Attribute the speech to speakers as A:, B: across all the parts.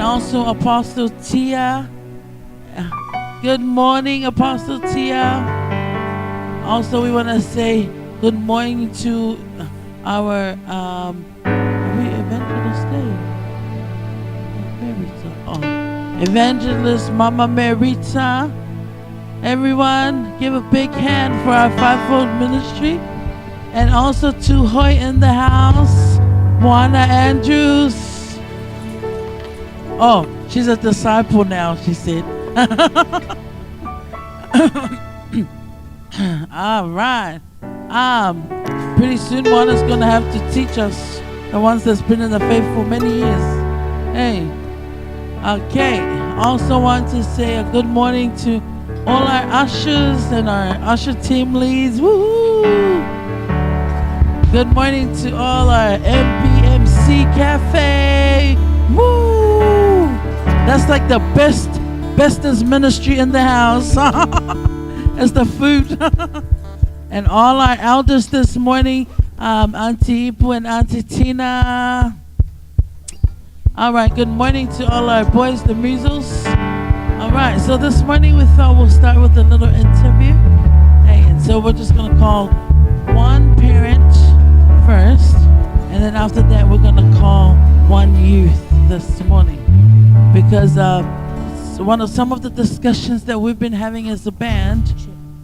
A: also Apostle Tia. Good morning, Apostle Tia. Also, we want to say good morning to our are we Evangelist Day? Merita. Oh, Evangelist Mama Merita. Everyone, give a big hand for our fivefold ministry, and also to Hoy in the house, Moana Andrews. Oh, she's a disciple now, she said. All right. Pretty soon Moana's gonna have to teach us, the ones that's been in the faith for many years. Hey. Okay. Also want to say a good morning to all our ushers and our usher team leads. Woo! Good morning to all our MPMC Cafe. Woo! That's like the bestest ministry in the house. It's the food. And all our elders this morning, Auntie Ipu and Auntie Tina. All right, good morning to all our boys, the measles. All right, so this morning we thought we'll start with a little interview. Hey, and so we're just going to call one parent first, and then after that we're going to call one youth this morning. Because some of the discussions that we've been having as a band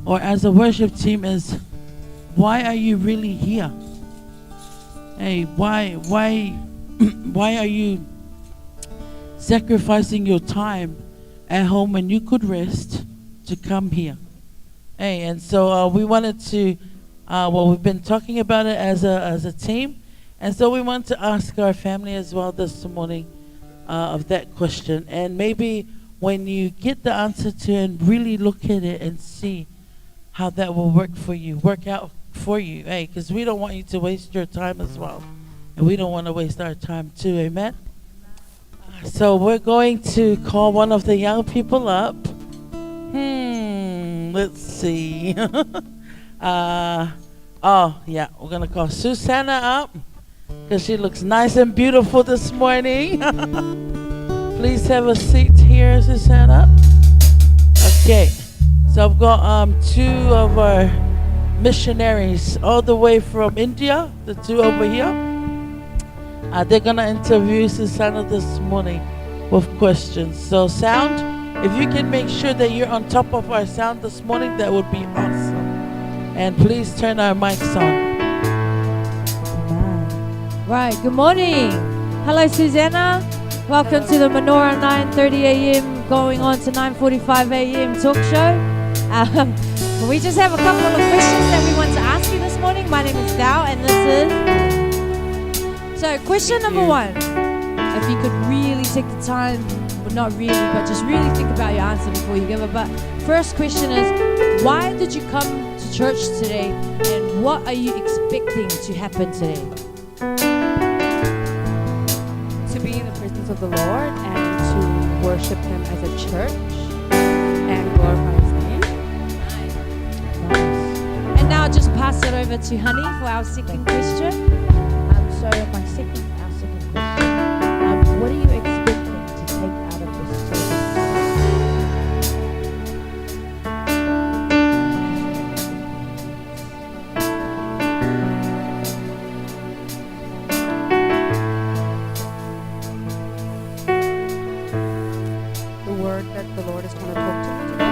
A: or as a worship team is, why are you really here? Hey, why are you sacrificing your time at home when you could rest to come here? Hey, and so we wanted to, we've been talking about it as a team, and so we want to ask our family as well this morning of that question. And maybe when you get the answer to it and really look at it and see how that will work out for you, hey, because we don't want you to waste your time as well, and we don't want to waste our time too. Amen. So we're going to call one of the young people up. Let's see. Oh yeah, we're gonna call Susanna up because she looks nice and beautiful this morning. Please have a seat here, Susanna. Okay, so I've got two of our missionaries all the way from India, the two over here. They're going to interview Susanna this morning with questions. So sound, if you can make sure that you're on top of our sound this morning, that would be awesome. And please turn our mics on.
B: Right, good morning. Hello, Susanna. Welcome to the Menorah 9:30 a.m. going on to 9:45 a.m. talk show. We just have a couple of questions that we want to ask you this morning. My name is Dao, and this is... So, question number one. If you could really take the time, well, not really, but just really think about your answer before you give it. But first question is, why did you come to church today, and what are you expecting to happen today?
C: To be in the presence of the Lord and to worship Him as a church and glorify His name.
B: Nice. And now just pass it over to Honey for our second question.
D: So our second question, what are you expecting to take out of this service?
C: The word that the Lord is going to talk to me today.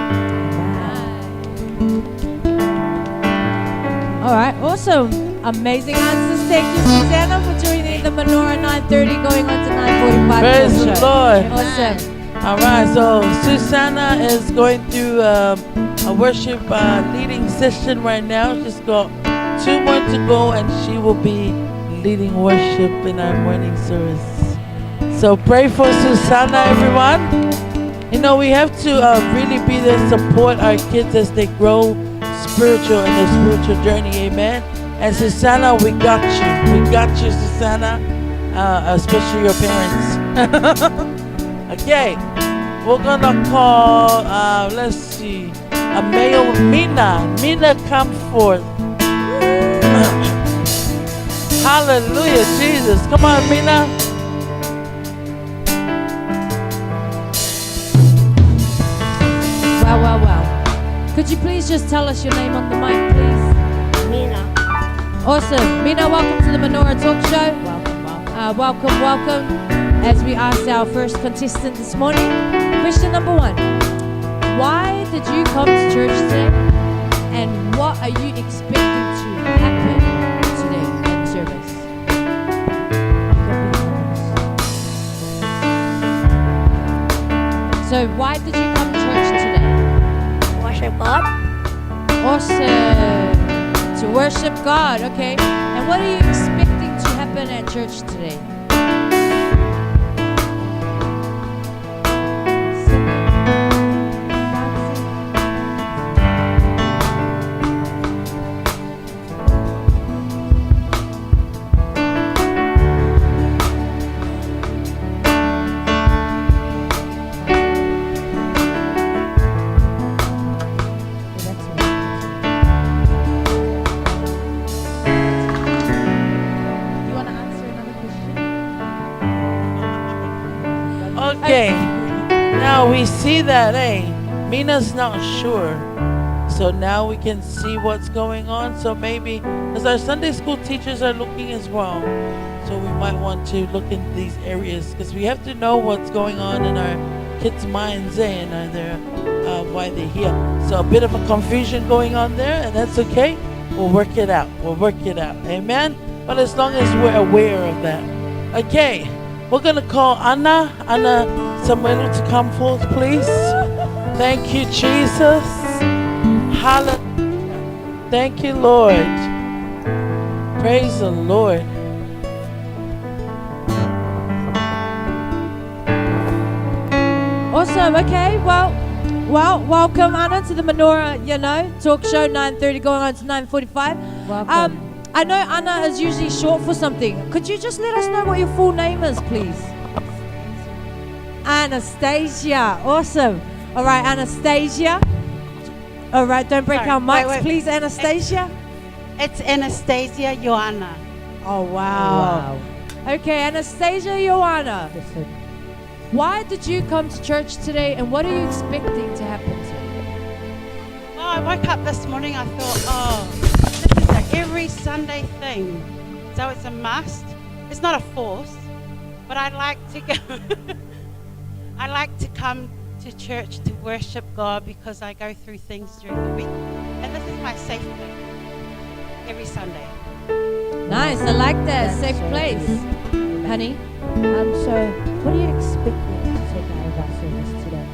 B: All right, awesome. Amazing answers. Thank you, Susanna, for joining the Menorah 9:30 going on to 9:45.
A: Praise the Lord.
B: Awesome.
A: All right, so Susanna is going through a worship leading session right now. She's got 2 more to go, and she will be leading worship in our morning service. So pray for Susanna, everyone. You know, we have to really be there to support our kids as they grow spiritual in their spiritual journey. Amen. And Susanna, we got you. We got you, Susanna, especially your parents. Okay, we're gonna call, let's see, male Mina. Mina, come forth. Hallelujah, Jesus. Come on, Mina.
B: Could you please just tell us your name on the mic, please?
D: Mina.
B: Awesome. Mina, welcome to the Menorah Talk Show.
D: Welcome.
B: Welcome. As we asked our first contestant this morning, question number 1. Why did you come to church today? And what are you expecting to happen today in service? So why did you come to church today?
D: Worship God.
B: Awesome. To worship God, okay. And what are you expecting to happen at church today?
A: Okay. Now we see that, Mina's not sure. So now we can see what's going on. So maybe, as our Sunday school teachers are looking as well, so we might want to look into these areas because we have to know what's going on in our kids' minds, and are there, why they're here. So a bit of a confusion going on there, and that's okay. We'll work it out. Amen. But as long as we're aware of that. Okay. We're going to call Anna Samuel to come forth, please. Thank you, Jesus. Hallelujah. Thank you, Lord. Praise the Lord.
B: Awesome. Okay. Well, welcome Anna to the Menorah, Talk Show 9:30 going on to 9:45.
D: Welcome.
B: I know Anna is usually short for something. Could you just let us know what your full name is, please? Anastasia. Awesome. All right, Anastasia. All right, don't break our mics,
E: wait.
B: please, Anastasia.
E: It's Anastasia Joanna.
B: Oh, wow. Okay, Anastasia Joanna.
D: Listen.
B: Why did you come to church today, and what are you expecting to happen today?
E: Well, I woke up this morning, I thought, this is an every Sunday thing. So it's a must. It's not a force, but I like to go. I like to come to church to worship God because I go through things during the week. And this is my safe thing every Sunday.
B: Nice, I like that.
D: That's
B: Safe
D: so
B: place.
D: good.
B: Honey?
D: So what are you expecting to take out of our service today?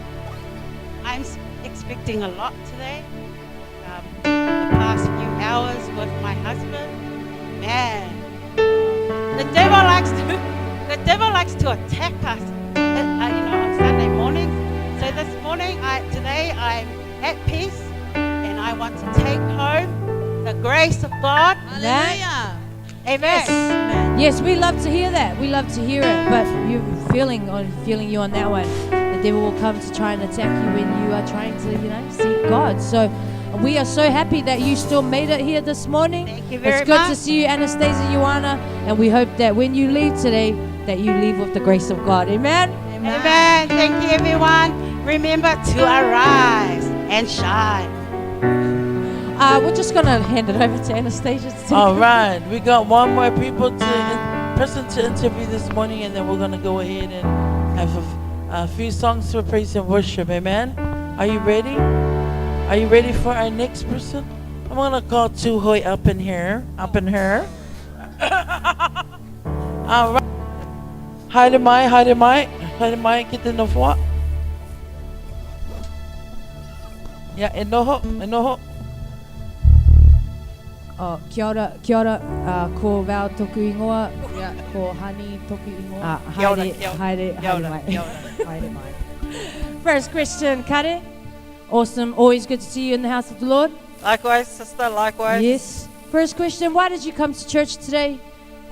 E: I'm expecting a lot today. The past few hours with my husband, man, the devil likes to attack us, on Sunday mornings. So this morning, today I'm at peace, and I want to take home the grace of God.
B: Hallelujah.
E: Amen.
B: Yes, we love to hear that. We love to hear it. But you're feeling you on that one. The devil will come to try and attack you when you are trying to, seek God. So we are so happy that you still made it here this morning.
E: Thank you very
B: much. It's good
E: much.
B: to see you, Anastasia Joanna. And we hope that when you leave today, that you leave with the grace of God. Amen?
E: Amen. Thank you, everyone. Remember to arise and shine.
B: We're just going to hand it over to Anastasia.
A: All right. We got one more person to interview this morning, and then we're going to go ahead and have a few songs for praise and worship. Amen? Are you ready? Are you ready for our next person? I'm going to call Tu Hoi up in here. All right. Hi to Mai, get in the what? Yeah, enoho.
B: Kia ora, ko Val toku ingoa, ko Hani toku ingoa. Haere mai. First question, Kare. Awesome, always good to see you in the house of the Lord.
F: Likewise, sister, likewise.
B: Yes. First question, why did you come to church today?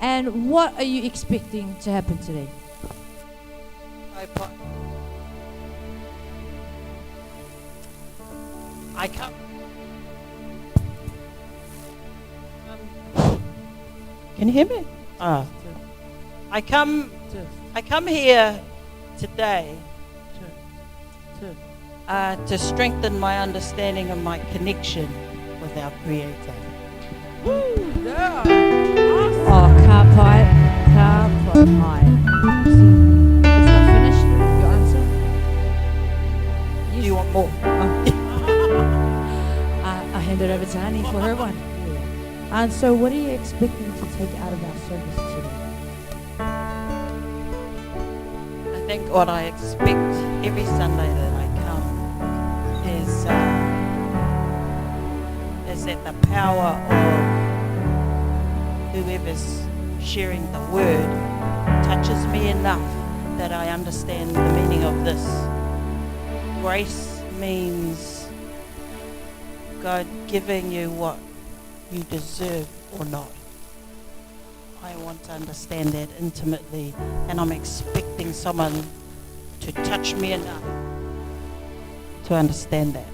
B: And what are you expecting to happen today?
F: I come. Can you hear me? I come here today to strengthen my understanding of my connection with our Creator.
A: Woo, yeah.
B: Oh, car pipe. It's not finished. Your answer?
F: Do you want more?
B: I hand it over to Annie for her one.
D: And so what are you expecting to take out of our service today?
F: I think what I expect every Sunday that I come is that the power of whoever's sharing the word touches me enough that I understand the meaning of this. Grace means God giving you what you deserve or not. I want to understand that intimately, and I'm expecting someone to touch me enough to understand that.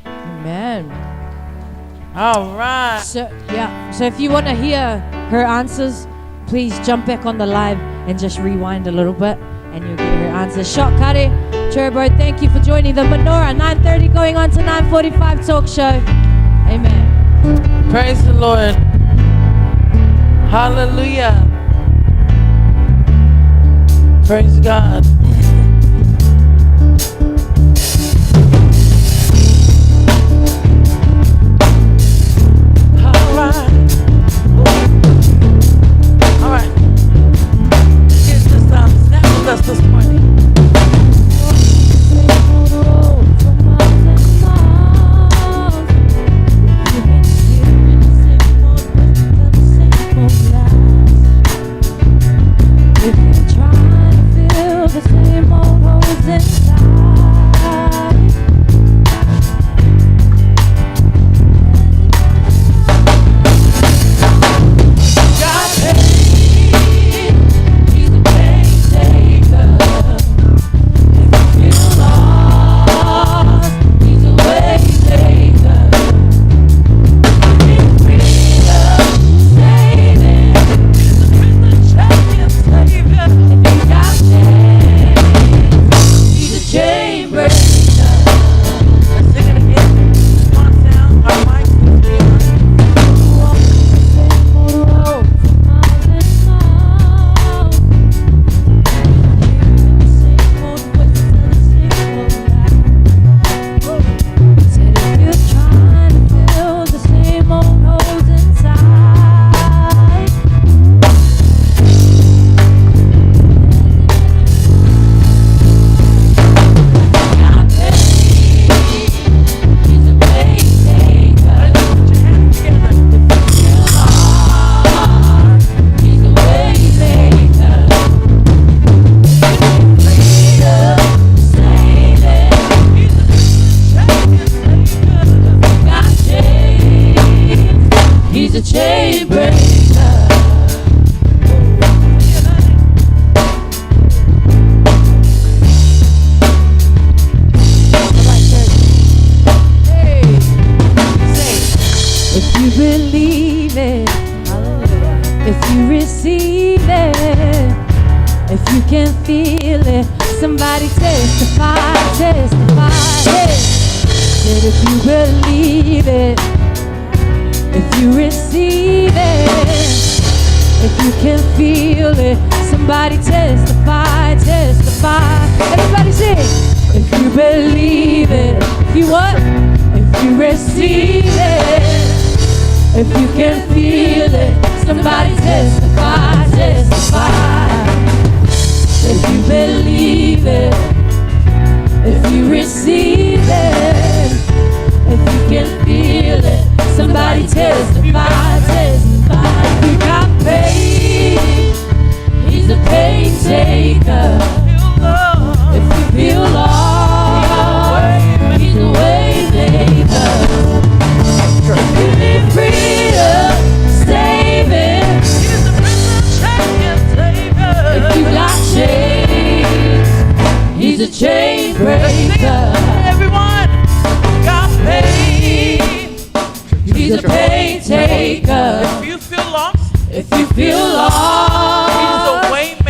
B: Amen.
A: All right.
B: So if you want to hear her answers, please jump back on the live and just rewind a little bit and you'll get her answers. Shot Kare, Turbo, thank you for joining the Menorah 9:30 going on to 9:45 talk show. Amen.
A: Praise the Lord. Hallelujah. Praise God. All right. Here's the sound. Stand with us this morning.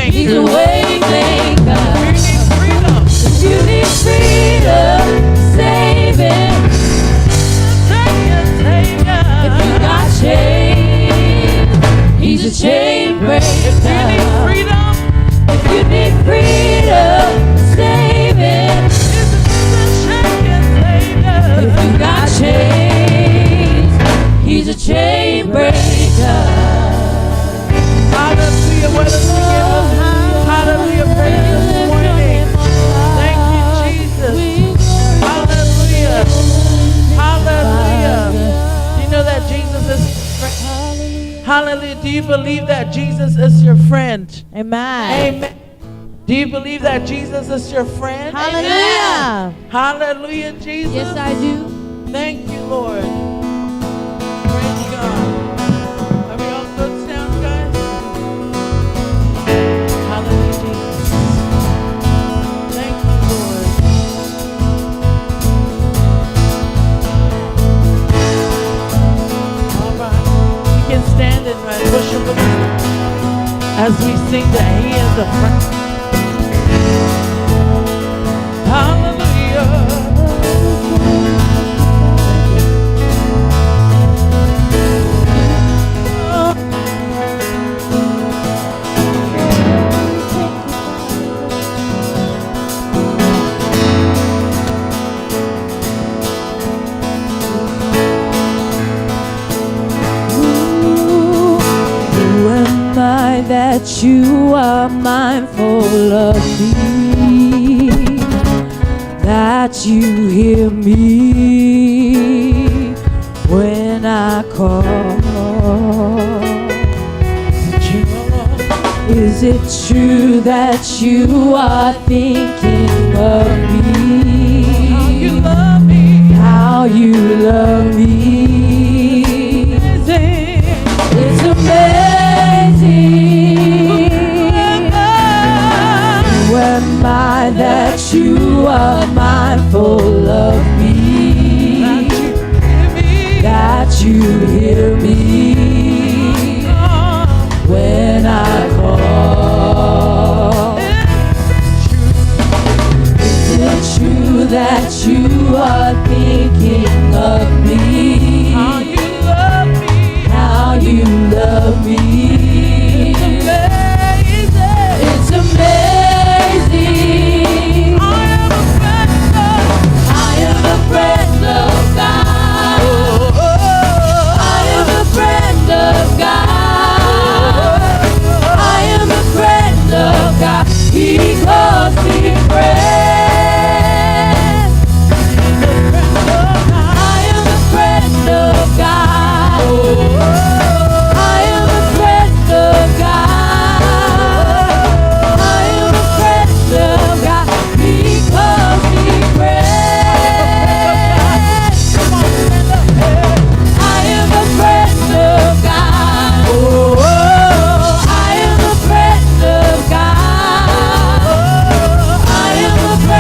B: He's a way maker. If you need freedom.
A: believe that Jesus is your friend?
B: Amen.
A: Amen. Do you believe that Jesus is your friend?
B: Hallelujah.
A: Hallelujah, Jesus.
B: Yes, I do.
A: Thank you, Lord. Praise God. Are we all good sound, guys? Hallelujah, Jesus. Thank you, Lord. All right. You can stand and worship with us as we sing that He is the friend. Hallelujah.
B: Who am I that you are mindful of me? That you hear me when I call. Is it true that you are thinking of me?
A: How you love me.
B: How you love me. It's amazing. Who am I that you are mindful of me? That you hear me when I call. Is it true that you are thinking of me?
A: How you love me.
B: How you love me. It's amazing. I am a friend of God. I am a friend of God. I am a friend of God. He calls me friend. I am a friend of God. I am a friend of God. I am a friend of God. He calls me friend. I am a friend of God. I am a friend of God. I am a friend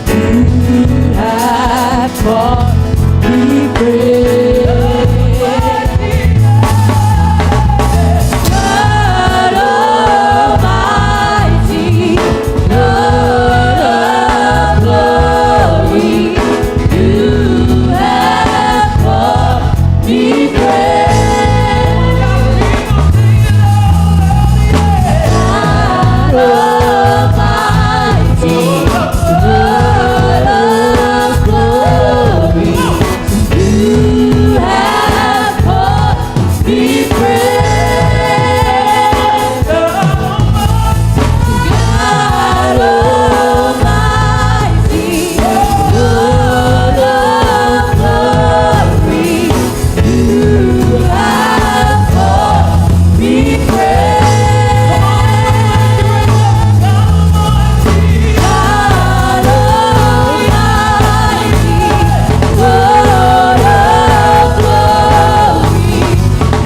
B: You have bought me free. God Almighty, Lord of glory, you have bought me free. God Almighty, Lord of glory, you have bought me free. God Almighty, Lord of glory, you have bought me free. God Almighty, Lord of glory,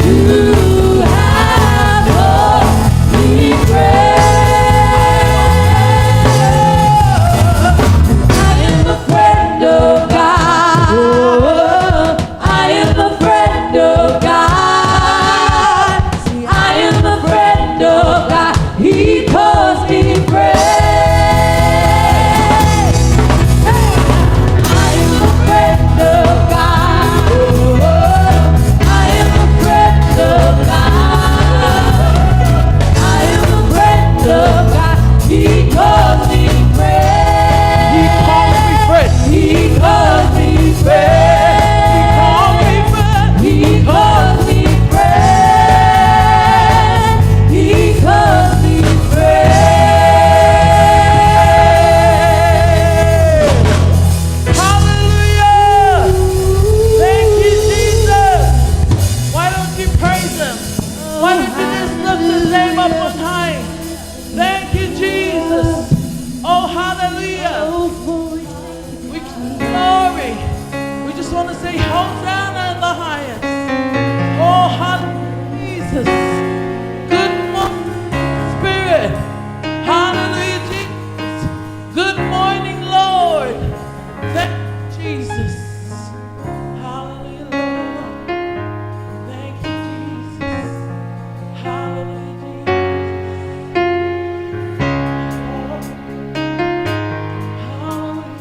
B: you have bought me free. I am a friend of God. I am a friend of God. I am a friend of God. He calls me friend. I am a friend of God. I am a friend of God. I am a friend of God. He calls me friend.
A: He calls me friend.
B: He calls me friend. He calls me friend. He calls me friend.
A: Hallelujah! Thank you, Jesus. Why don't you praise Him? Why don't you just lift His name up on high? Thank you, Jesus. Oh, hallelujah. We glory. We just want to say Hosanna in the highest. Oh, hallelujah, Jesus. Good morning, Spirit. Hallelujah, Jesus. Good morning, Lord. Thank you, Jesus. Hallelujah, Lord. Thank you, Jesus. Hallelujah, Jesus. Hallelujah.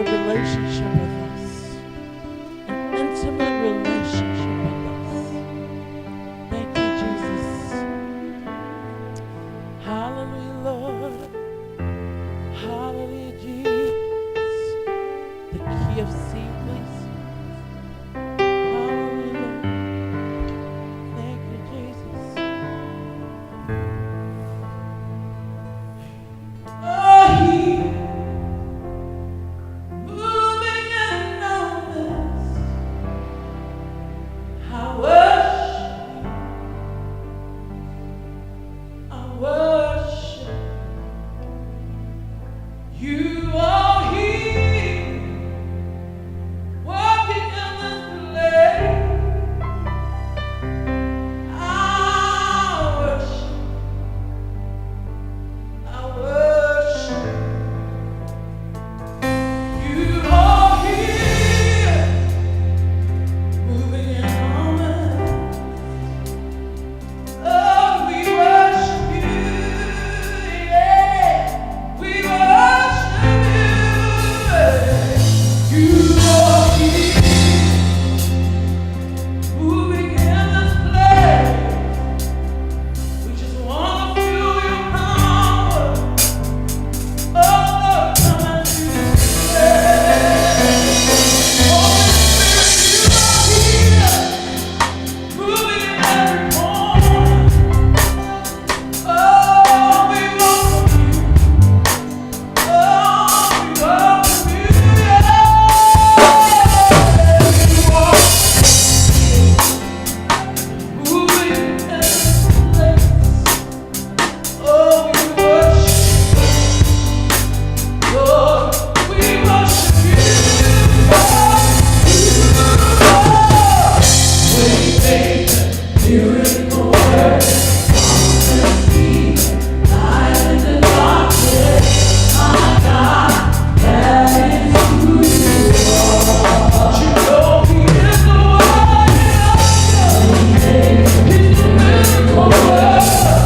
A: relationship with us. An intimate relationship with us. Thank you, Jesus. Hallelujah, Lord. Hallelujah, Jesus. The key of C, please. Hallelujah, Lord. Thank you, Jesus. Oh, He moving in our midst. I worship. You are here, walking in this place. I worship. You are here, moving in our midst. Oh, we worship you, yeah. We worship you. You are here, moving in this place. We just want to feel your power. Oh, Lord, come and do this place. Holy Spirit, you are here, moving in every corner. Oh, we welcome you. Oh, we welcome you. Yeah. You are moving in this place. Oh, we worship you. Lord, we worship you. Miracle worker, light in the darkness. My God, that is who you are. You know He is the one. He's the miracle worker.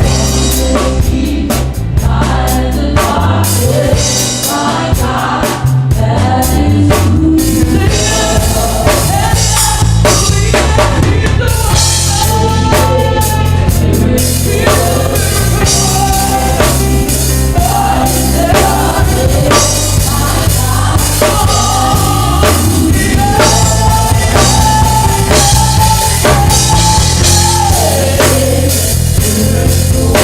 A: Light in the darkness. My God, that is who you are. He's the one.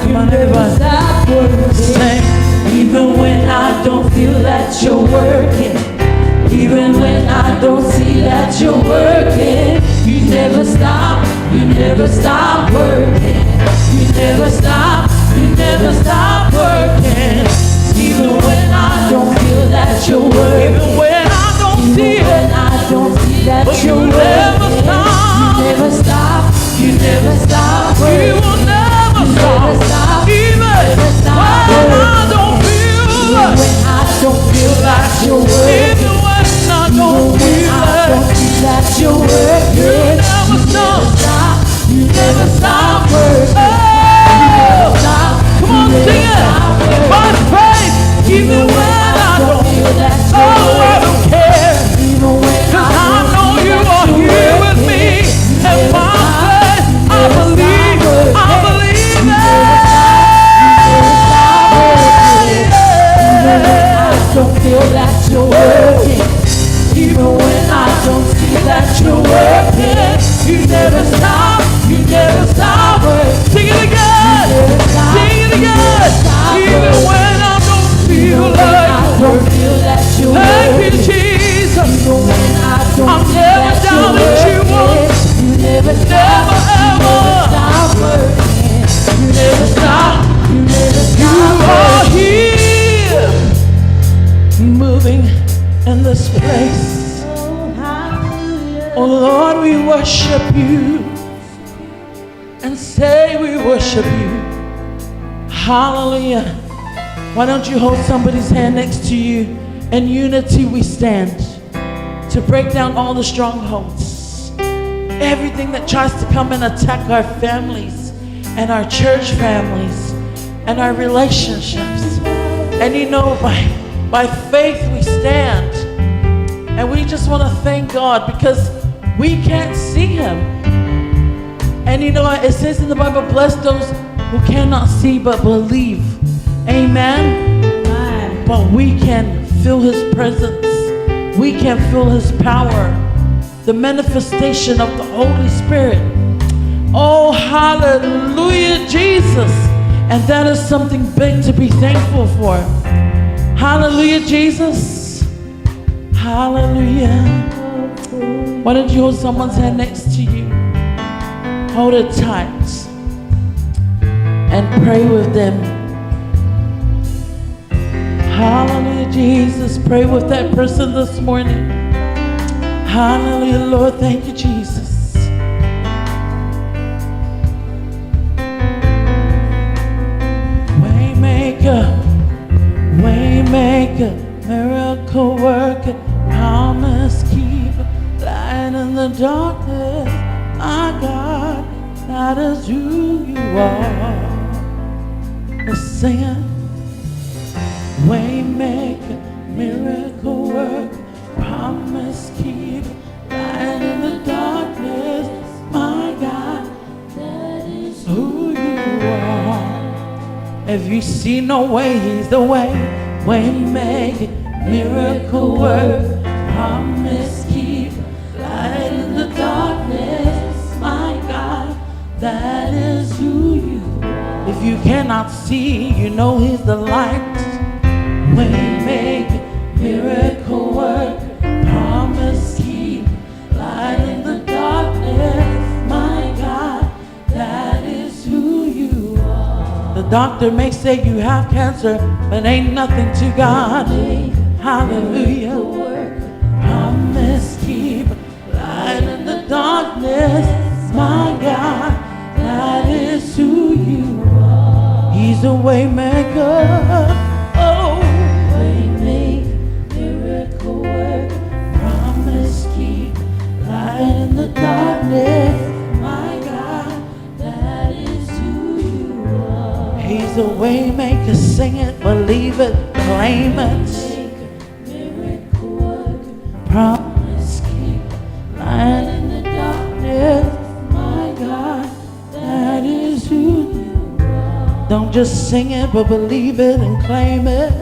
A: Come on, everybody. Sing. Even when I don't feel that you're working, even when I don't see that you're working, you never stop working. You never stop working. Even when I don't feel that you're working, even when I don't see that you're working, you never stop working. You will never stop. Even when I don't feel that you're working, even when I don't feel that you're working, you never stop. You never stop working. Oh, come on, sing it. By faith, even when I don't feel that you're working, I don't care. 'Cause I know you are here with me. Oh Lord, we worship you. And say we worship you. Hallelujah. Why don't you hold somebody's hand next to you? In unity we stand to break down all the strongholds. Everything that tries to come and attack our families and our church families and our relationships. And you know, by faith we stand. And we just want to thank God because we can't see him. And you know, it says in the Bible, bless those who cannot see but believe. Amen? Amen. But we can feel his presence. We can feel his power. The manifestation of the Holy Spirit. Oh, hallelujah, Jesus. And that is something big to be thankful for. Hallelujah, Jesus. Hallelujah. Why don't you hold someone's hand next to you? Hold it tight. And pray with them. Hallelujah, Jesus. Pray with that person this morning. Hallelujah, Lord. Thank you, Jesus. Waymaker, miracle worker, promise keeper, light in the darkness. My God, that is who you are. Let's sing it. Waymaker, miracle worker, promise keeper, light in the darkness. My God, that is who you are. If you see no way, he's the way. Waymaker, miracle worker, promise keeper, light in the darkness. My God, that is who you are. If you cannot see, you know he's the light. Waymaker, miracle worker, promise keeper, light in the darkness. My God, that is who you are. The doctor may say you have cancer, but ain't nothing to God. Hallelujah. Promise keeper, light in the darkness. My God, that is who you are. He's a way maker. Oh, way maker, miracle worker, promise keeper, light in the darkness. My God, that is who you are. He's a way maker. Sing it, believe it, claim it. Miracle worker, promise keeper, light in the darkness. My God, that is who you are. Don't just sing it, but believe it and claim it.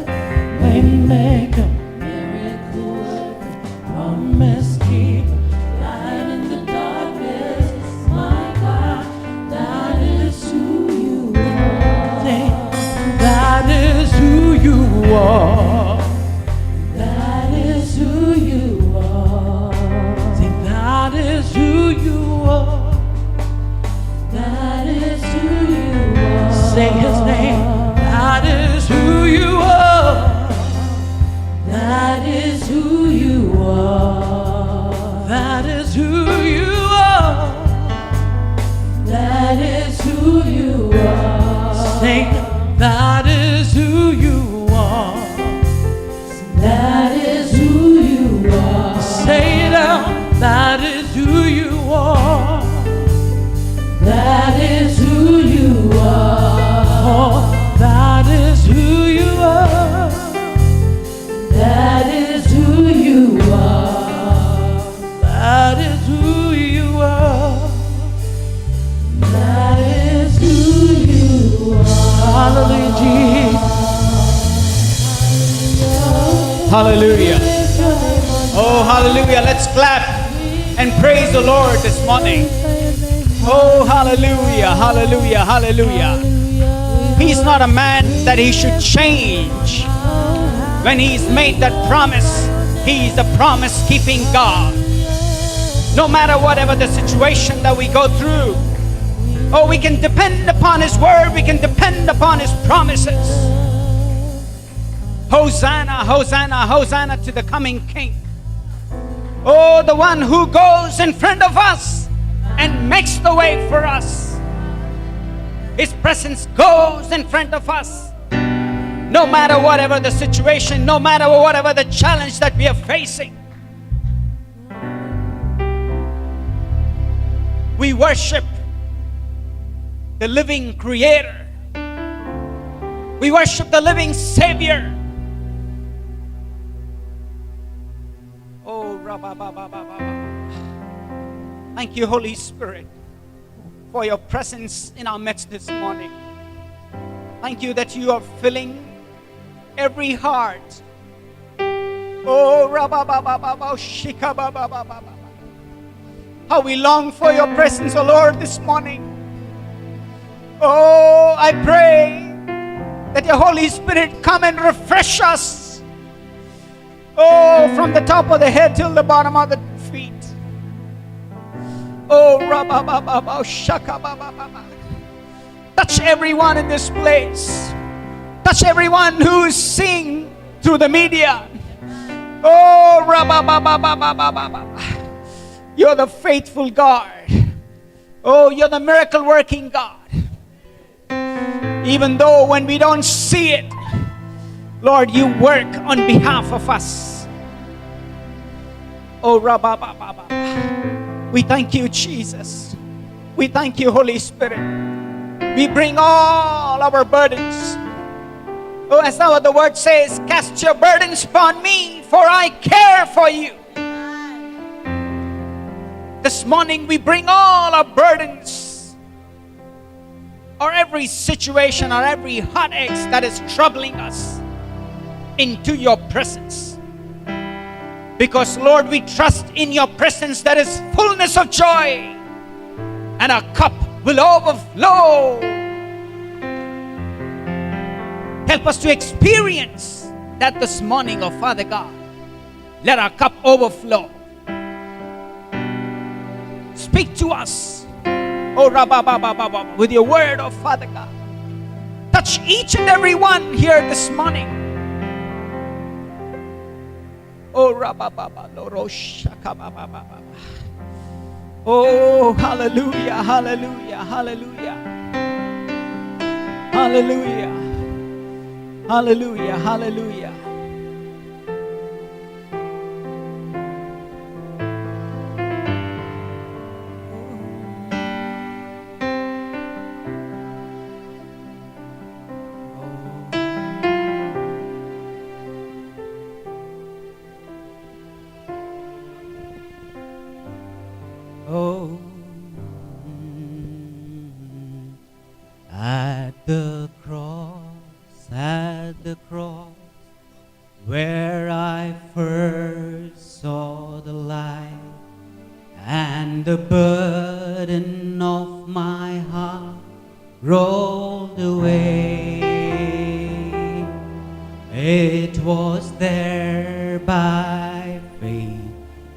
A: Waymaker, miracle worker, promise keeper, light in the darkness. My God, that is who you are. Sing, that is who you are. That is who you are. Sing, that is who you are. That is who you are. Say his name. That is who you are. That is who you are. That is who you are. That is who you are. Sing, that is who you are. That is who you are. Say it out. That is who you are. That is who you are. Oh, that is who you are. That is who you are. That is who you are. That is who you are. Hallelujah, Jesus.
G: Hallelujah. Oh, hallelujah. Let's clap and praise the Lord this morning. Oh, hallelujah, hallelujah, hallelujah. He's not a man that he should change. When he's made that promise, he's a promise-keeping God. No matter whatever the situation that we go through, oh, we can depend upon his word, we can depend upon his promises. Hosanna, Hosanna, Hosanna to the coming King. Oh, the one who goes in front of us and makes the way for us. His presence goes in front of us. No matter whatever the situation, no matter whatever the challenge that we are facing. We worship the living Creator. We worship the living Savior. Oh, thank you, Holy Spirit, for your presence in our midst this morning. Thank you that you are filling every heart. Oh, how we long for your presence, oh Lord, this morning. Oh, I pray that your Holy Spirit come and refresh us. Oh, from the top of the head till the bottom of the feet. Oh, touch everyone in this place. Touch everyone who is seeing through the media. Oh, you're the faithful God. Oh, you're the miracle working God. Even though when we don't see it, Lord, you work on behalf of us. Oh, we thank you, Jesus. We thank you, Holy Spirit. We bring all our burdens. Oh, as now the word says, cast your burdens upon me, for I care for you. This morning we bring all our burdens, or every situation, or every heartache that is troubling us, into your presence. Because, Lord, we trust in your presence there is fullness of joy, and our cup will overflow. Help us to experience that this morning, oh Father God. Let our cup overflow. Speak to us, oh Rabba, with your word, oh Father God. Touch each and every one here this morning. Oh Rabba, oh, hallelujah, hallelujah, hallelujah. Hallelujah. Hallelujah, hallelujah. Oh, at the cross, where I first saw the light, and the burden of my heart rolled away. It was there by faith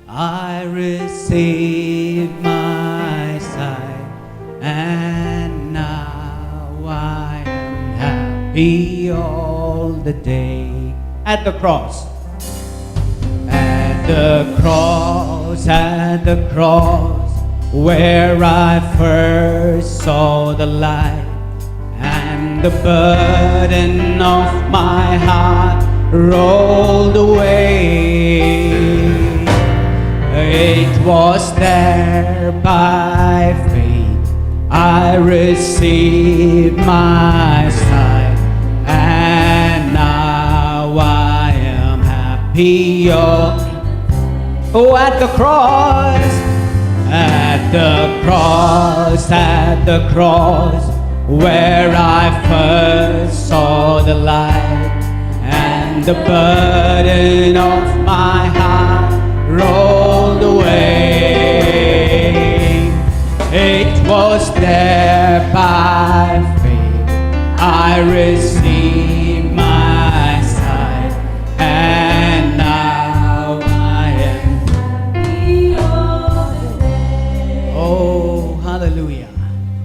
G: I received my sight, and now I am happy all the day. At the cross, at the cross, where I first saw the light, and the burden of my heart rolled away. It was there by faith I received my sight, and now I am happy. Oh, at the cross, where I first saw the light, and the burden of my heart rolled away. It was there by faith I received my sight, and now I am. Oh, hallelujah.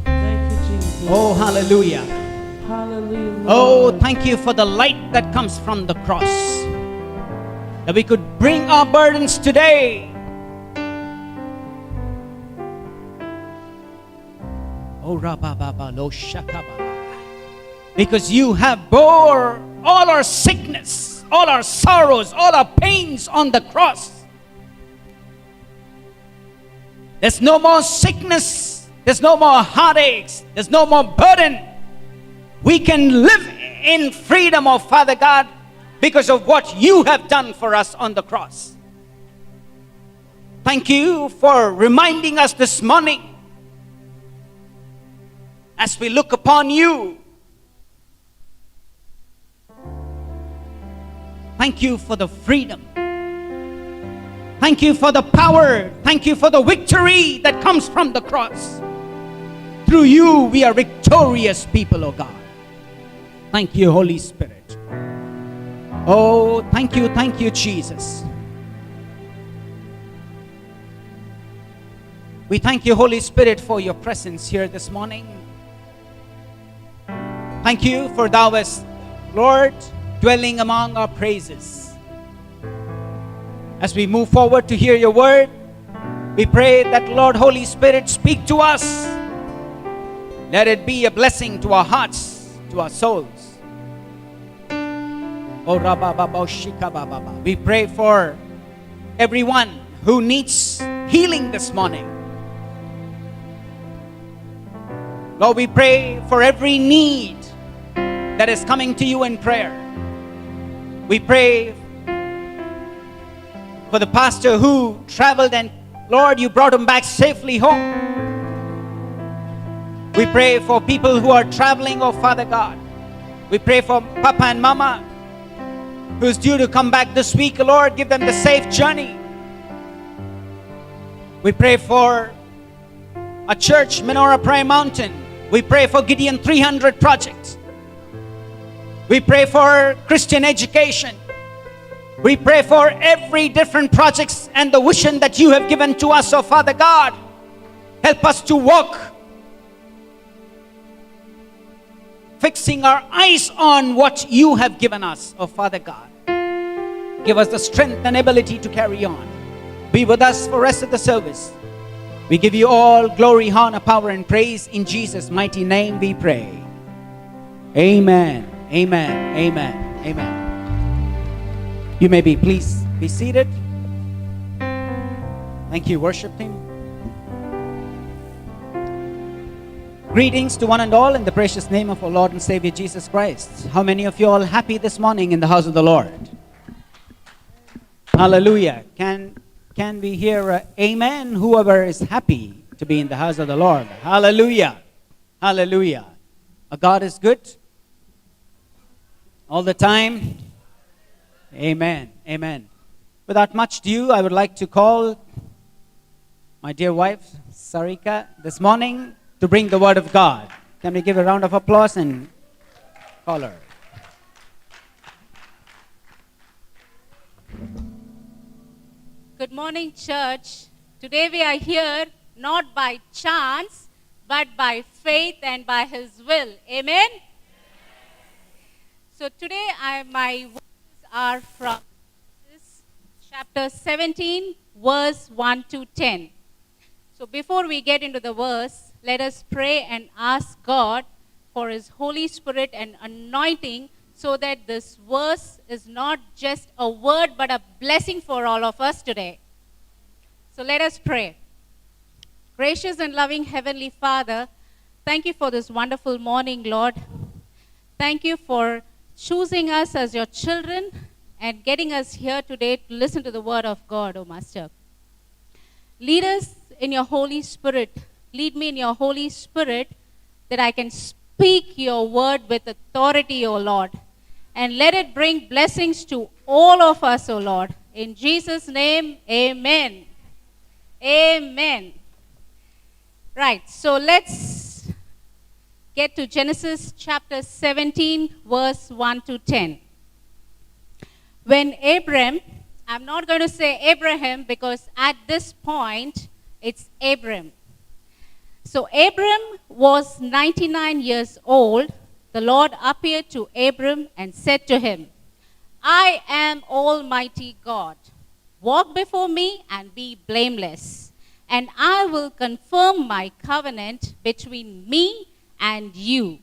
A: Thank you, Jesus.
G: Oh, hallelujah.
A: Hallelujah.
G: Oh,
A: Lord.
G: thank you for the light that comes from the cross. That we could bring our burdens today Oh, rabababa, lo shakababa. Because you have bore all our sickness, all our sorrows, all our pains on the cross. There's no more sickness. There's no more heartaches. There's no more burden. We can live in freedom, oh Father God, because of what you have done for us on the cross. Thank you for reminding us this morning as we look upon you. Thank you for the freedom. Thank you for the power. Thank you for the victory that comes from the cross. Through you, we are victorious people, oh God. Thank you, Holy Spirit. Oh, thank you, Jesus. We thank you, Holy Spirit, for your presence here this morning. Thank you for thou hast, Lord, dwelling among our praises. As we move forward to hear your word, we pray that, Lord, Holy Spirit, speak to us. Let it be a blessing to our hearts, to our souls. Oh, we pray for everyone who needs healing this morning. Lord, we pray for every need that is coming to you in prayer. We pray for the pastor who traveled and, Lord, you brought him back safely home. We pray for people who are traveling, oh Father God. We pray for Papa and Mama who's due to come back this week. Lord, give them the safe journey. We pray for a church, Menorah Prayer Mountain. We pray for Gideon 300 project. We pray for Christian education. We pray for every different projects and the vision that you have given to us, oh Father God. Help us to walk, fixing our eyes on what you have given us, oh Father God. Give us the strength and ability to carry on. Be with us for the rest of the service. We give you all glory, honor, power, and praise. In Jesus' mighty name we pray. Amen. Amen. Amen. Amen. You may please be seated. Thank you, worship team. Greetings to one and all in the precious name of our Lord and Savior Jesus Christ. How many of you are all happy this morning in the house of the Lord? Hallelujah. Can we hear amen? Whoever is happy to be in the house of the Lord. Hallelujah. Hallelujah. Our God is good all the time. Amen. Amen. Without much ado, I would like to call my dear wife, Sarika, this morning to bring the word of God. Can we give a round of applause and call her?
H: Good morning, church. Today we are here not by chance, but by faith and by His will. Amen? So today my words are from chapter 17, verse 1 to 10. So before we get into the verse, let us pray and ask God for His Holy Spirit and anointing so that this verse is not just a word but a blessing for all of us today. So let us pray. Gracious and loving Heavenly Father, thank you for this wonderful morning, Lord. Thank you for choosing us as your children and getting us here today to listen to the word of God, O Master. Lead us in your Holy Spirit. Lead me in your Holy Spirit that I can speak your word with authority, O Lord. And let it bring blessings to all of us, O Lord. In Jesus' name, amen. Amen. Right, so let's get to Genesis chapter 17, verse 1 to 10. When Abram, I'm not going to say Abraham because at this point it's Abram. So Abram was 99 years old. The Lord appeared to Abram and said to him, I am Almighty God. Walk before me and be blameless, and I will confirm my covenant between me and you,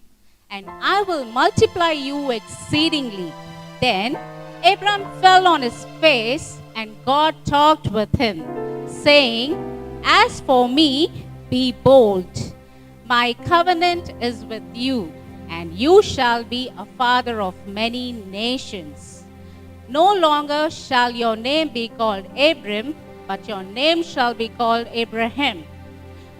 H: and I will multiply you exceedingly. Then Abram fell on his face, and God talked with him, saying, As for me, be bold. My covenant is with you, and you shall be a father of many nations. No longer shall your name be called Abram, but your name shall be called Abraham.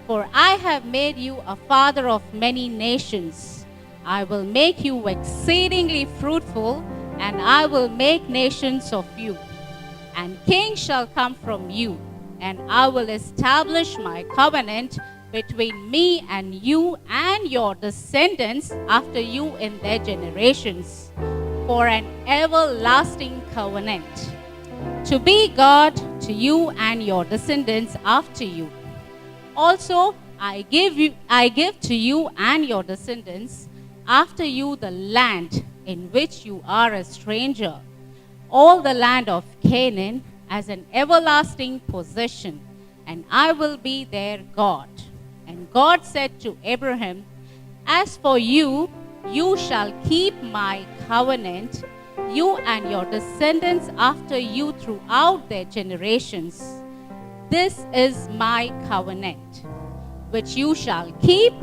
H: For I have made you a father of many nations. I will make you exceedingly fruitful, and I will make nations of you. And kings shall come from you, and I will establish my covenant between me and you and your descendants after you in their generations, for an everlasting covenant, to be God to you and your descendants after you. Also, I give to you and your descendants after you the land in which you are a stranger, all the land of Canaan as an everlasting possession, and I will be their God. And God said to Abraham, As for you, you shall keep my covenant, you and your descendants after you throughout their generations. This is my covenant, which you shall keep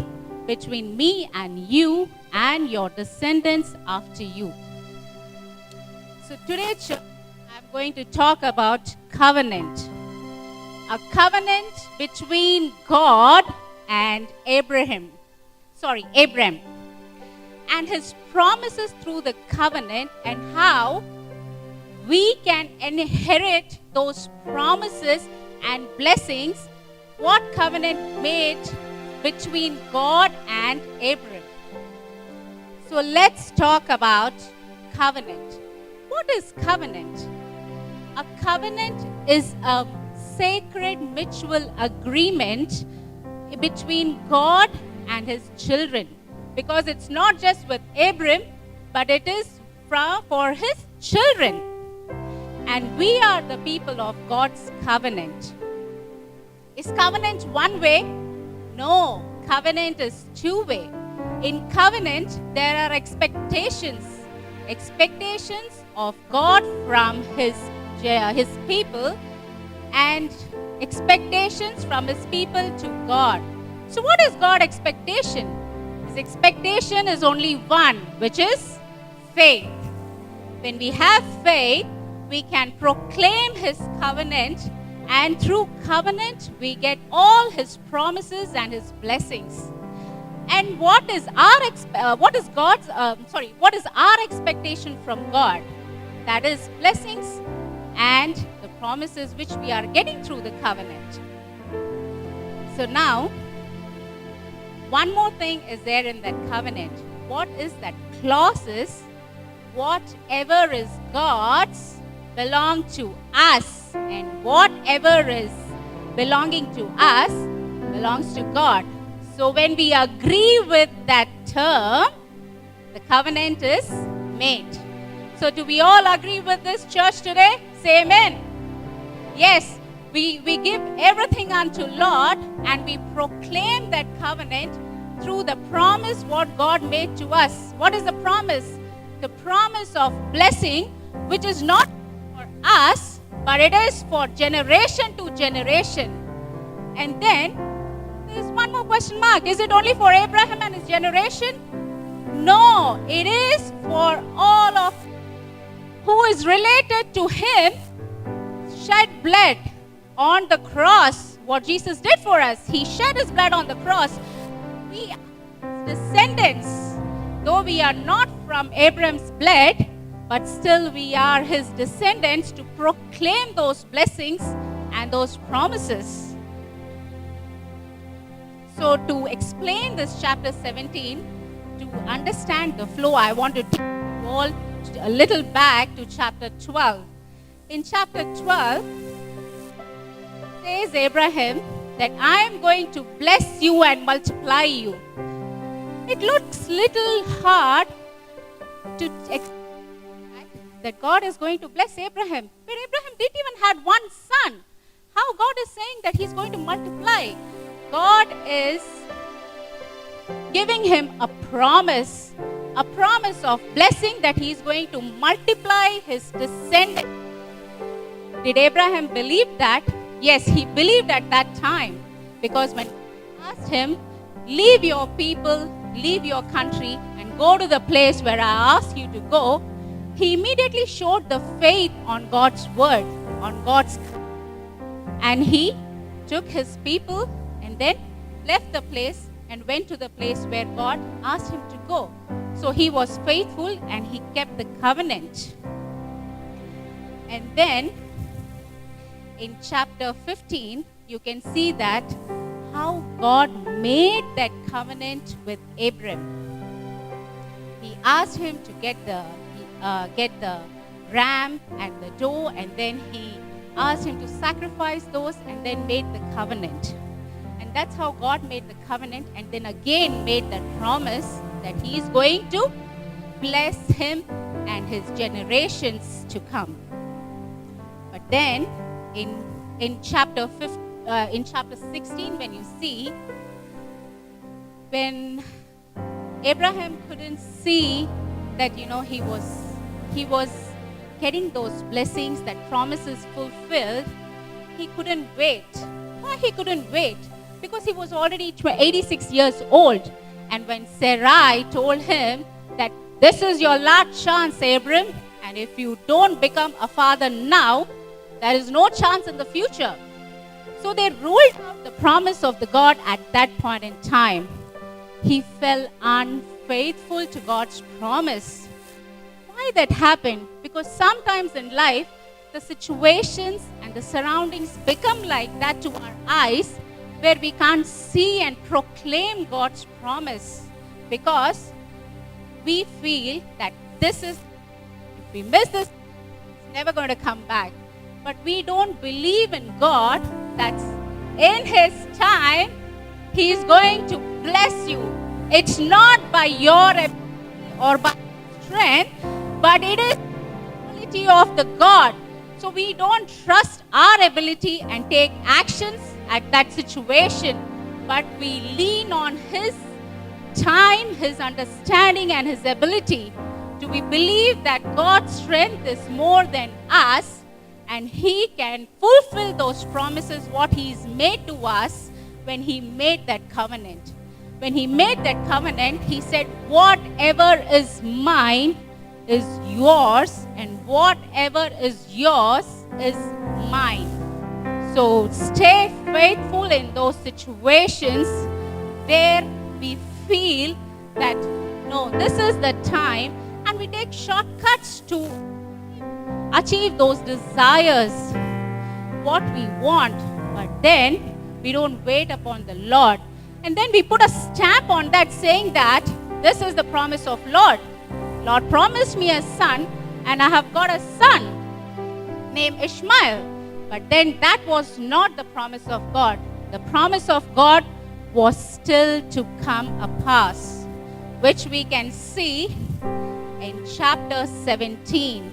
H: between me and you and your descendants after you. So today, I'm going to talk about covenant. A covenant between God and Abram, and his promises through the covenant, and how we can inherit those promises and blessings. What covenant made between God and Abram? So let's talk about covenant. What is covenant? A covenant is a sacred mutual agreement between God and his children, because it's not just with Abram, but it is for his children. And we are the people of God's covenant. Is covenant one way? No, covenant is two-way. In covenant, there are expectations of God from his people, and expectations from his people to God. So what is God's expectation? His expectation is only one, which is faith. When we have faith, we can proclaim his covenant, and through covenant we get all his promises and his blessings. And what is our expectation from God? That is blessings and the promises which we are getting through the covenant. So now, one more thing is there in that covenant. What is that clauses? Whatever is God's belong to us, and whatever is belonging to us belongs to God. So when we agree with that term, the covenant is made. So do we all agree with this, church, today? Say amen. Yes, we give everything unto Lord, and we proclaim that covenant through the promise what God made to us. What is the promise? The promise of blessing, which is not for us, but it is for generation to generation. And then there's one more question mark. Is it only for Abraham and his generation? No, it is for all of who is related to him, shed blood on the cross. What Jesus did for us, he shed his blood on the cross. We are descendants, though we are not from Abraham's blood, but still we are his descendants, to proclaim those blessings and those promises. So to explain this chapter 17, to understand the flow, I want to take you all a little back to chapter 12. In chapter 12, says Abraham that I am going to bless you and multiply you. It looks little hard to expect that God is going to bless Abraham. But Abraham didn't even have one son. How God is saying that He's going to multiply? God is giving him a promise of blessing that He is going to multiply his descendants. Did Abraham believe that? Yes, he believed at that time, because when God asked him, leave your people, leave your country, and go to the place where I ask you to go, he immediately showed the faith on God's word, on God's, and he took his people and then left the place and went to the place where God asked him to go. So he was faithful and he kept the covenant. And then in chapter 15, you can see that how God made that covenant with Abram. He asked him to get the ram and the doe, and then he asked him to sacrifice those, and then made the covenant. And that's how God made the covenant, and then again made that promise that He is going to bless him and his generations to come. But then in chapter 16, when you see, when Abraham couldn't see that he was getting those blessings, that promises fulfilled, he couldn't wait. Why he couldn't wait? Because he was already 86 years old. And when Sarai told him that this is your last chance, Abram, and if you don't become a father now, there is no chance in the future. So they ruled out the promise of the God at that point in time. He fell unfaithful to God's promise. Why that happened? Because sometimes in life, the situations and the surroundings become like that to our eyes, where we can't see and proclaim God's promise, because we feel that if we miss this, it's never going to come back. But we don't believe in God that in His time, He is going to bless you. It's not by your ability or by strength, but it is the ability of the God. So we don't trust our ability and take actions at that situation, but we lean on His time, His understanding, and His ability. Do we believe that God's strength is more than us, and He can fulfill those promises what He's made to us when He made that covenant? When He made that covenant, He said, whatever is mine is yours, and whatever is yours is mine. So stay faithful in those situations where we feel that, no, this is the time, and we take shortcuts to achieve those desires, what we want, but then we don't wait upon the Lord. And then we put a stamp on that saying that this is the promise of Lord. Lord promised me a son, and I have got a son named Ishmael. But then that was not the promise of God. The promise of God was still to come a pass, which we can see in chapter 17.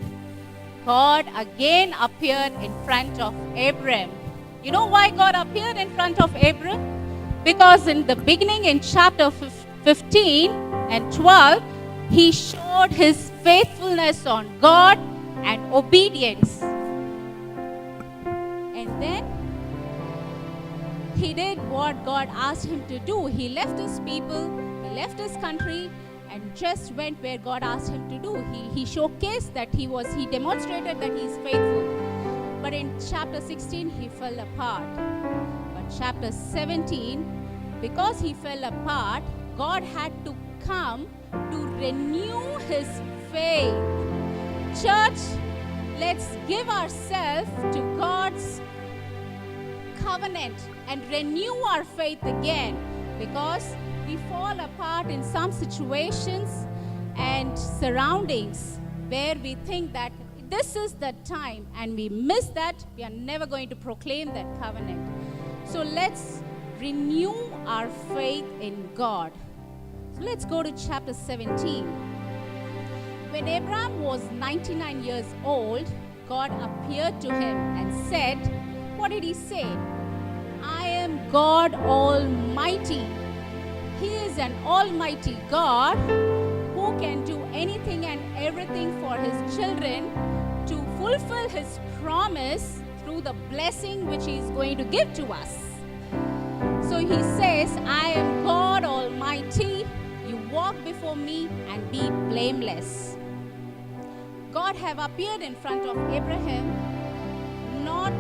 H: God again appeared in front of Abram. You know why God appeared in front of Abram? Because in the beginning, in chapter 15 and 12, he showed his faithfulness on God and obedience. And then he did what God asked him to do. He left his people, he left his country, and just went where God asked him to do. He showcased that he demonstrated that he is faithful. But in chapter 16, he fell apart. But chapter 17, because he fell apart, God had to come to renew his faith. Church, let's give ourselves to God's covenant and renew our faith again, because we fall apart in some situations and surroundings where we think that this is the time, and we miss that, we are never going to proclaim that covenant. So let's renew our faith in God. So let's go to chapter 17. When Abraham was 99 years old, God appeared to him and said, what did he say? I am God Almighty. He is an almighty God who can do anything and everything for his children to fulfill his promise through the blessing which he is going to give to us. So he says, I am God Almighty. You walk before me and be blameless. God have appeared in front of Abraham not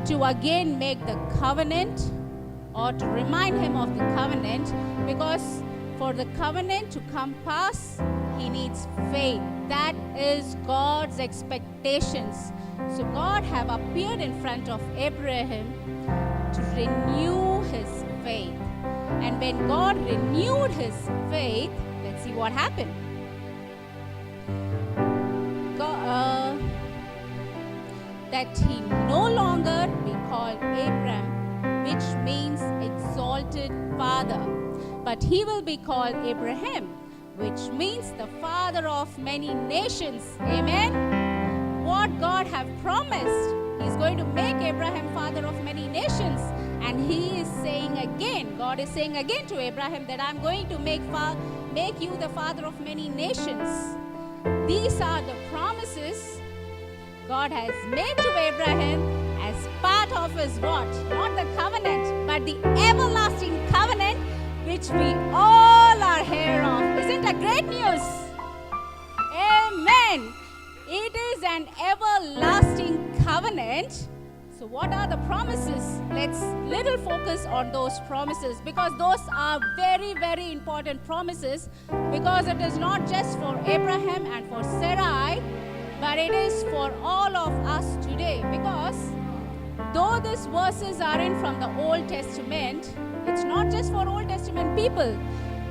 H: to again make the covenant or to remind him of the covenant, because for the covenant to come pass, he needs faith. That is God's expectations. So God have appeared in front of Abraham to renew his faith. And when God renewed his faith, let's see what happened. That he no longer be called Abram, which means exalted father, but he will be called Abraham, which means the father of many nations. Amen. What God have promised, he's going to make Abraham father of many nations. And he is saying again, God is saying again to Abraham that I'm going to make you the father of many nations. These are the promises God has made to Abraham as part of his what? Not the covenant, but the everlasting covenant which we all are heir of. Isn't that great news? Amen. It is an everlasting covenant. So what are the promises? Let's little focus on those promises, because those are very, very important promises, because it is not just for Abraham and for Sarai, but it is for all of us today. Because though these verses are in from the Old Testament, it's not just for Old Testament people.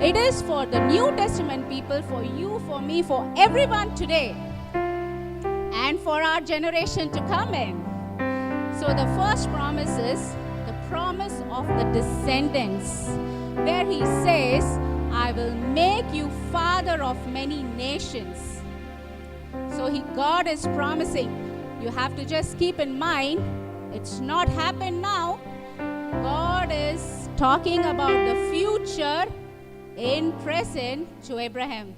H: It is for the New Testament people, for you, for me, for everyone today, and for our generation to come in. So the first promise is the promise of the descendants, where he says, I will make you father of many nations. So God is promising. You have to just keep in mind, it's not happened now. God is talking about the future in present to Abraham.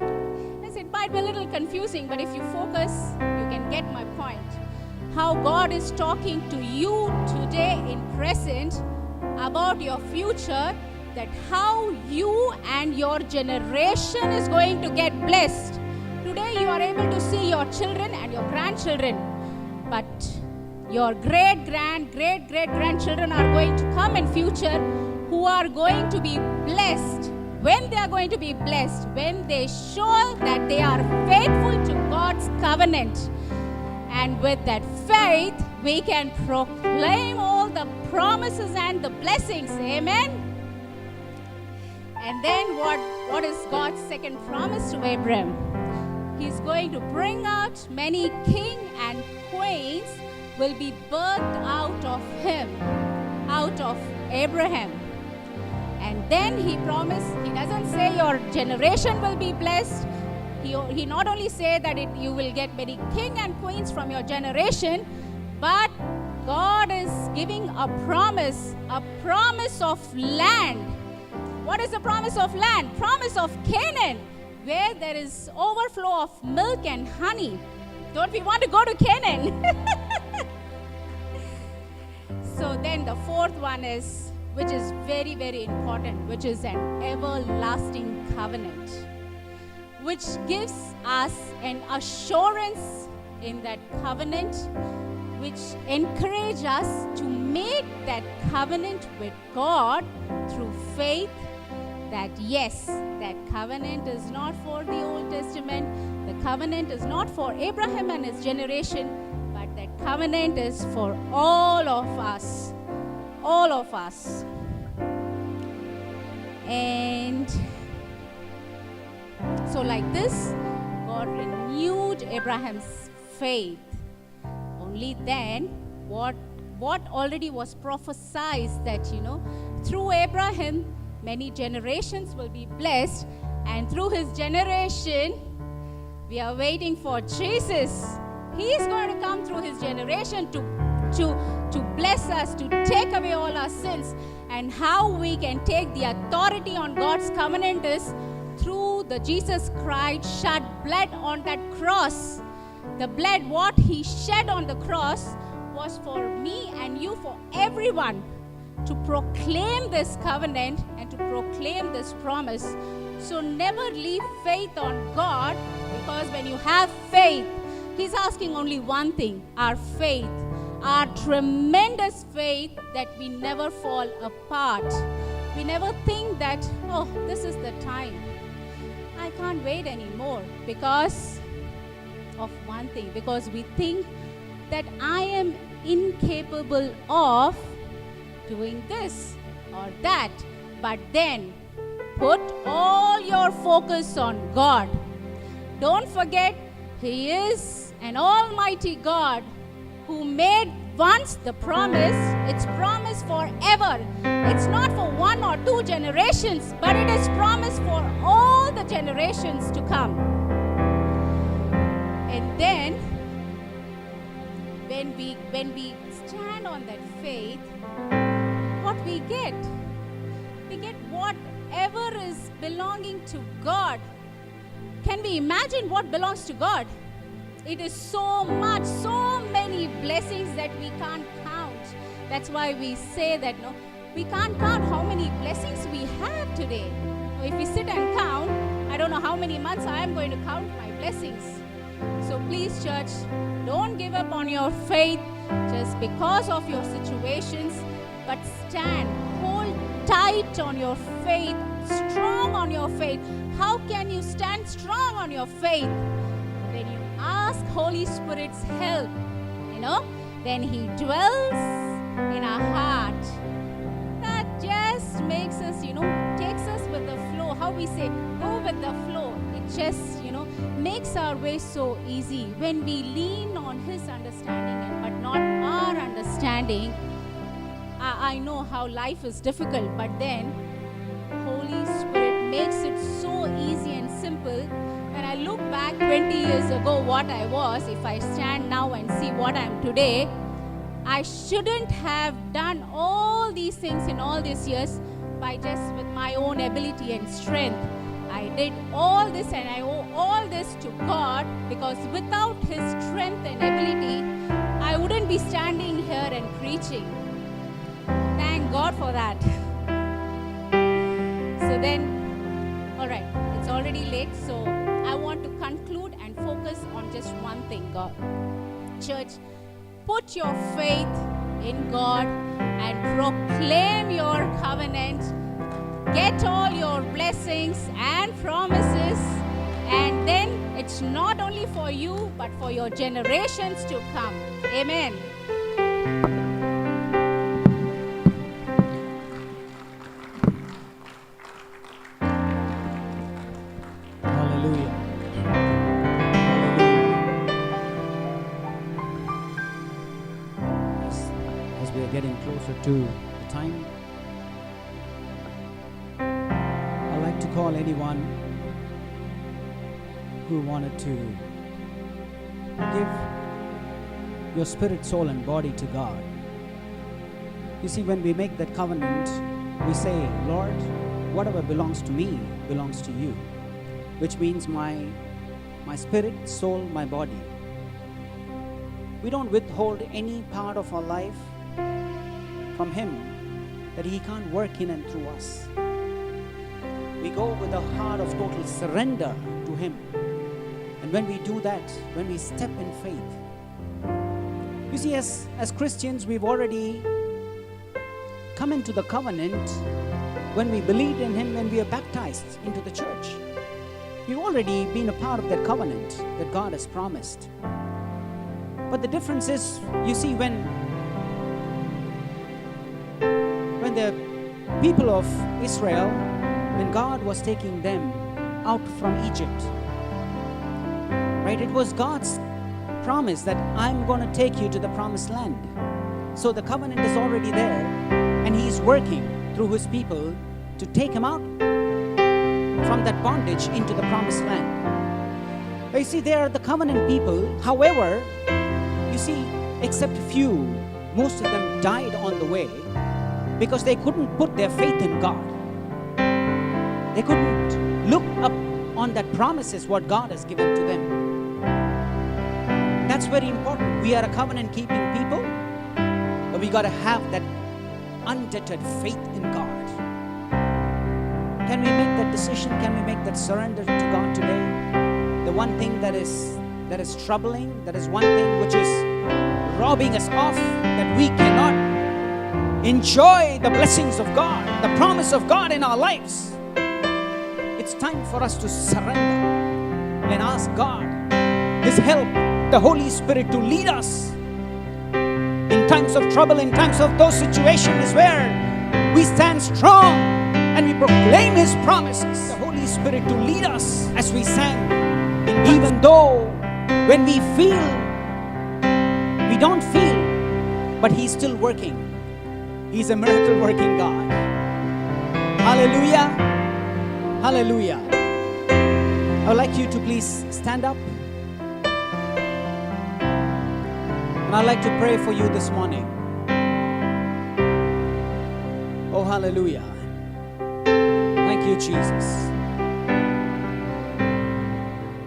H: Yes, it might be a little confusing, but if you focus, you can get my point. How God is talking to you today in present about your future, that how you and your generation is going to get blessed. Today you are able to see your children and your grandchildren, but your great-grandchildren are going to come in future, who are going to be blessed. When they are going to be blessed? When they show that they are faithful to God's covenant. And with that faith, we can proclaim all the promises and the blessings. Amen. And then what is God's second promise to Abraham? He's going to bring out many kings and queens will be birthed out of him, out of Abraham. And then he promised, he doesn't say your generation will be blessed. He not only said that you will get many king and queens from your generation, but God is giving a promise of land. What is the promise of land? Promise of Canaan, where there is overflow of milk and honey. Don't we want to go to Canaan? So then the fourth one is, which is very, very important, which is an everlasting covenant, which gives us an assurance in that covenant, which encourages us to make that covenant with God through faith, that yes, that covenant is not for the Old Testament, the covenant is not for Abraham and his generation, but that covenant is for all of us. All of us. And so like this, God renewed Abraham's faith. Only then, what already was prophesied, that, through Abraham, many generations will be blessed, and through his generation, we are waiting for Jesus. He is going to come through his generation to to bless us, to take away all our sins. And how we can take the authority on God's covenant is through the Jesus Christ shed blood on that cross. The blood what he shed on the cross was for me and you, for everyone, to proclaim this covenant and to proclaim this promise. So never leave faith on God, because when you have faith, he's asking only one thing, our faith, our tremendous faith, that we never fall apart. We never think that, oh, this is the time, I can't wait anymore, because of one thing, because we think that I am incapable of doing this or that. But then put all your focus on God. Don't forget, he is an almighty God who made once the promise. It's promised forever. It's not for 1 or 2 generations, but it is promised for all the generations to come. And then when we stand on that faith, what we get whatever is belonging to God. Can we imagine what belongs to God? It is so much, so many blessings that we can't count. That's why we say that, no, we can't count how many blessings we have today. If we sit and count, I don't know how many months I am going to count my blessings. So please, church, don't give up on your faith just because of your situations, but stand, hold tight on your faith, strong on your faith. How can you stand strong on your faith? When you ask Holy Spirit's help, then he dwells in our heart. That just makes us, takes us with the flow. How we say, go with the flow. It just, makes our way so easy. When we lean on his understanding but not our understanding, I know how life is difficult, but then Holy Spirit makes it so easy and simple. When I look back 20 years ago what I was, if I stand now and see what I am today, I shouldn't have done all these things in all these years by just with my own ability and strength. I did all this and I owe all this to God, because without his strength and ability, I wouldn't be standing here and preaching. Thank God for that. So then, all right, it's already late, so I want to conclude and focus on just one thing, God. Church, put your faith in God and proclaim your covenant. Get all your blessings and promises, and then it's not only for you, but for your generations to come. Amen.
G: Hallelujah. As we are getting closer to the time, I'd like to call anyone who wanted to give your spirit, soul, and body to God. You see, when we make that covenant, we say, Lord, whatever belongs to me belongs to you, which means my spirit, soul, my body. We don't withhold any part of our life from him that he can't work in and through us. We go with a heart of total surrender to him. And when we do that, when we step in faith, you see, as Christians, we've already come into the covenant when we believed in him, when we are baptized into the church. We've already been a part of that covenant that God has promised. But the difference is, you see, when the people of Israel, when God was taking them out from Egypt, right, it was God's promise that I'm going to take you to the promised land. So the covenant is already there, and he's working through his people to take him out from that bondage into the promised land. But you see, they are the covenant people. However, you see, except few, most of them died on the way because they couldn't put their faith in God. They couldn't look up on that promises what God has given to them. That's very important. We are a covenant-keeping people, but we got to have that undeterred faith in God. Can we make that decision? Can we make that surrender to God today? The one thing that is troubling, that is one thing which is robbing us off, that we cannot enjoy the blessings of God, the promise of God in our lives. It's time for us to surrender and ask God His help, the Holy Spirit, to lead us in times of trouble, in times of those situations where we stand strong and we proclaim His promises. The Holy Spirit to lead us as we sang. Even though when we don't feel, but He's still working. He's a miracle working God. Hallelujah. Hallelujah. I would like you to please stand up. And I'd like to pray for you this morning. Oh, hallelujah. Thank you, Jesus.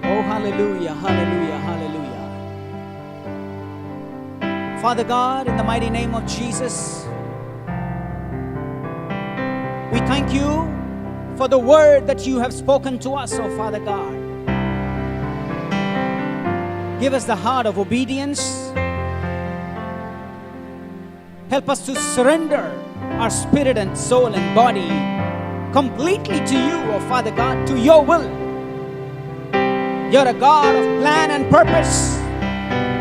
G: Oh, hallelujah, hallelujah, hallelujah. Father God, in the mighty name of Jesus, we thank you for the word that you have spoken to us, oh Father God. Give us the heart of obedience. Help us to surrender our spirit and soul and body completely to you, oh Father God, to your will. You're a God of plan and purpose.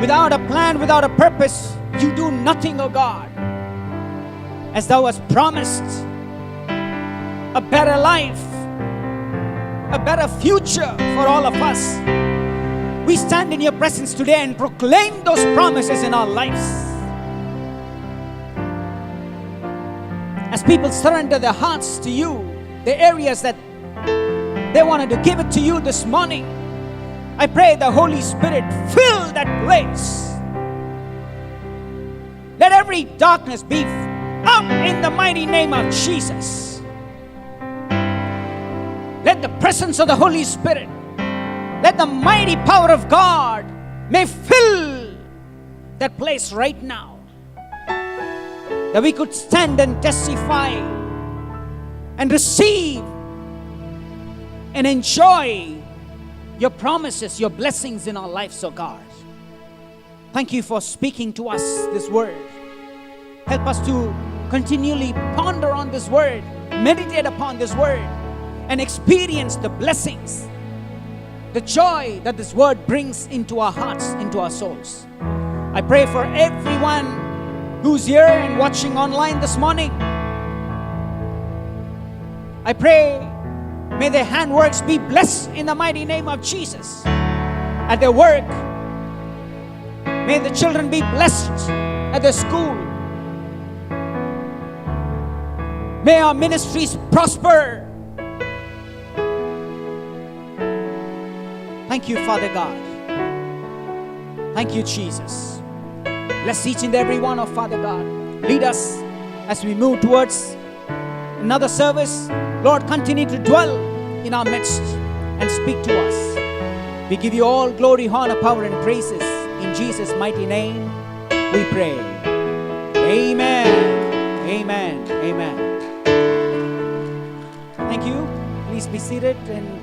G: Without a plan, without a purpose, you do nothing, oh God. As thou hast promised a better life, a better future for all of us, we stand in your presence today and proclaim those promises in our lives. As people surrender their hearts to you, the areas that they wanted to give it to you this morning, I pray the Holy Spirit fill that place. Let every darkness be up in the mighty name of Jesus. Let the presence of the Holy Spirit, let the mighty power of God may fill that place right now. That we could stand and testify and receive and enjoy your promises, your blessings in our lives, oh God. Thank you for speaking to us this word. Help us to continually ponder on this word, meditate upon this word, and experience the blessings, the joy that this word brings into our hearts, into our souls. I pray for everyone who's here and watching online this morning. I pray, may their handworks be blessed in the mighty name of Jesus. At their work, may the children be blessed at their school. May our ministries prosper. Thank you, Father God. Thank you, Jesus. Bless each and every one of Father God. Lead us as we move towards another service. Lord, continue to dwell in our midst and speak to us. We give you all glory, honor, power, and praises. In Jesus' mighty name, we pray. Amen. Amen. Amen. Thank you. Please be seated and